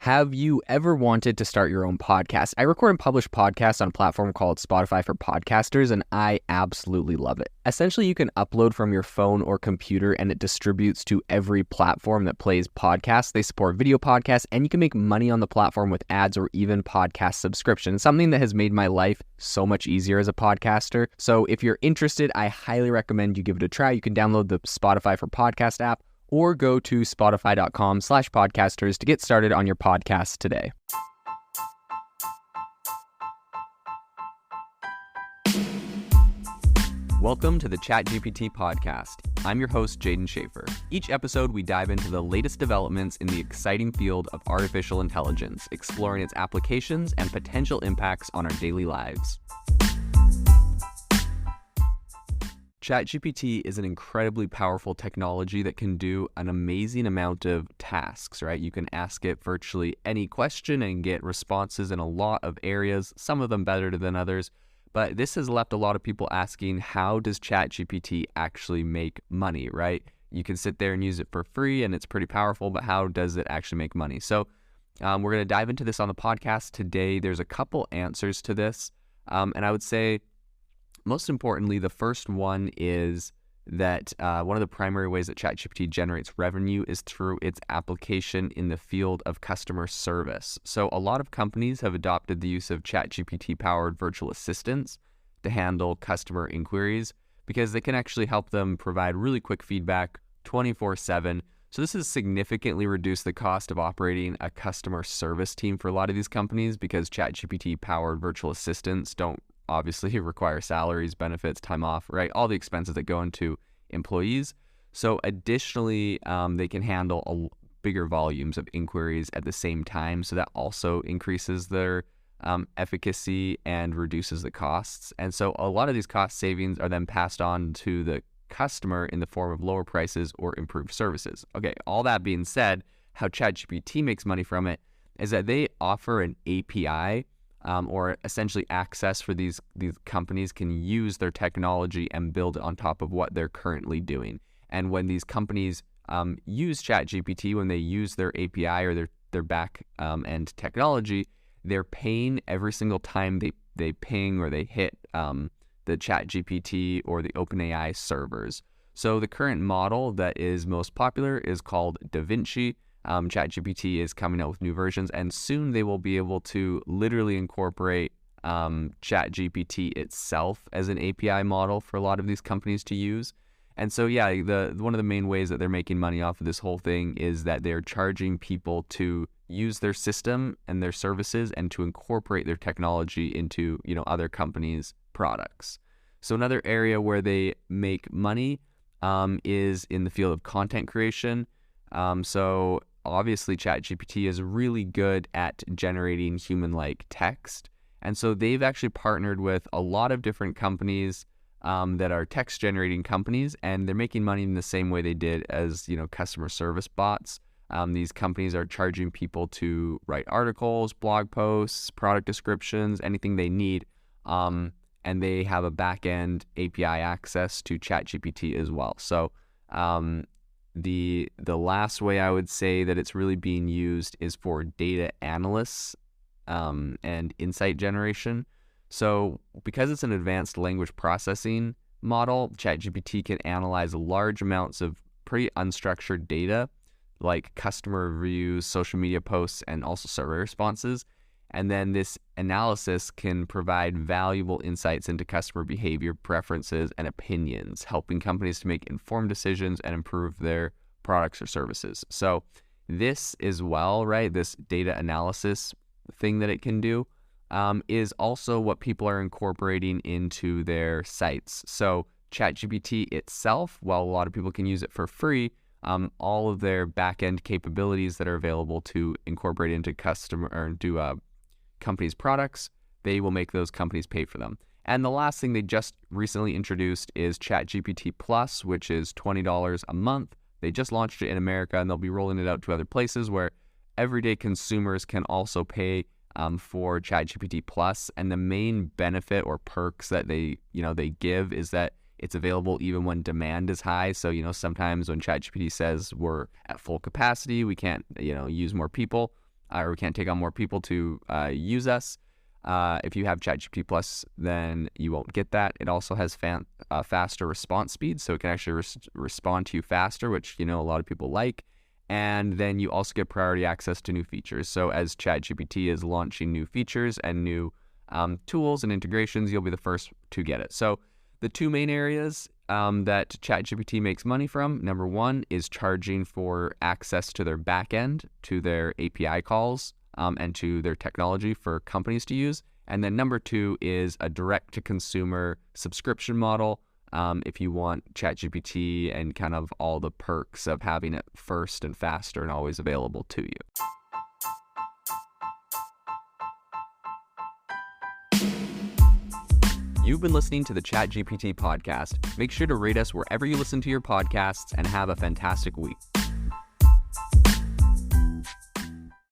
Have you ever wanted to start your own podcast? I record and publish podcasts on a platform called Spotify for Podcasters, and I absolutely love it. Essentially, you can upload from your phone or computer, and it distributes to every platform that plays podcasts. They support video podcasts, and you can make money on the platform with ads or even podcast subscriptions, something that has made my life so much easier as a podcaster. So if you're interested, I highly recommend you give it a try. You can download the Spotify for Podcast app, or go to spotify.com/podcasters to get started on your podcast today. Welcome to the ChatGPT podcast. I'm your host, Jaden Schaefer. Each episode, we dive into the latest developments in the exciting field of artificial intelligence, exploring its applications and potential impacts on our daily lives. ChatGPT is an incredibly powerful technology that can do an amazing amount of tasks, right? You can ask it virtually any question and get responses in a lot of areas, some of them better than others. But this has left a lot of people asking, how does ChatGPT actually make money, right? You can sit there and use it for free and it's pretty powerful, but how does it actually make money? So we're going to dive into this on the podcast today. There's a couple answers to this. And I would say, most importantly, the first one is that one of the primary ways that ChatGPT generates revenue is through its application in the field of customer service. So a lot of companies have adopted the use of ChatGPT-powered virtual assistants to handle customer inquiries because they can actually help them provide really quick feedback 24/7. So this has significantly reduced the cost of operating a customer service team for a lot of these companies because ChatGPT-powered virtual assistants don't obviously require salaries, benefits, time off, right? All the expenses that go into employees. So additionally, they can handle bigger volumes of inquiries at the same time. So that also increases their efficacy and reduces the costs. And so a lot of these cost savings are then passed on to the customer in the form of lower prices or improved services. Okay, all that being said, how ChatGPT makes money from it is that they offer an API or essentially access for these companies can use their technology and build it on top of what they're currently doing. And when these companies use ChatGPT, when they use their API or their back end technology, they're paying every single time they ping or they hit the ChatGPT or the OpenAI servers. So the current model that is most popular is called DaVinci. ChatGPT is coming out with new versions, and soon they will be able to literally incorporate ChatGPT itself as an API model for a lot of these companies to use. And so, yeah, one of the main ways that they're making money off of this whole thing is that they're charging people to use their system and their services and to incorporate their technology into, other companies' products. So another area where they make money is in the field of content creation. So obviously, ChatGPT is really good at generating human-like text. And so they've actually partnered with a lot of different companies that are text-generating companies, and they're making money in the same way they did as, customer service bots. These companies are charging people to write articles, blog posts, product descriptions, anything they need. And they have a back-end API access to ChatGPT as well. So the last way I would say that it's really being used is for data analysts and insight generation. So because it's an advanced language processing model, ChatGPT can analyze large amounts of pretty unstructured data like customer reviews, social media posts, and also survey responses. And then this analysis can provide valuable insights into customer behavior, preferences, and opinions, helping companies to make informed decisions and improve their products or services. So this as well, right, this data analysis thing that it can do is also what people are incorporating into their sites. So ChatGPT itself, while a lot of people can use it for free, all of their back-end capabilities that are available to incorporate into companies' products, they will make those companies pay for them. And the last thing they just recently introduced is ChatGPT Plus, which is $20 a month. They just launched it in America, and they'll be rolling it out to other places where everyday consumers can also pay for ChatGPT Plus. And the main benefit or perks that they give is that it's available even when demand is high. So, sometimes when ChatGPT says we're at full capacity, we can't, use more people. or we can't take on more people to use us. If you have ChatGPT Plus, then you won't get that. It also has faster response speed, so it can actually respond to you faster, which a lot of people like. And then you also get priority access to new features. So as ChatGPT is launching new features and new tools and integrations, you'll be the first to get it. So the two main areas that ChatGPT makes money from, number one is charging for access to their backend, to their API calls, and to their technology for companies to use. And then number two is a direct-to-consumer subscription model. If you want ChatGPT and kind of all the perks of having it first and faster and always available to you. You've been listening to the ChatGPT podcast. Make sure to rate us wherever you listen to your podcasts and have a fantastic week.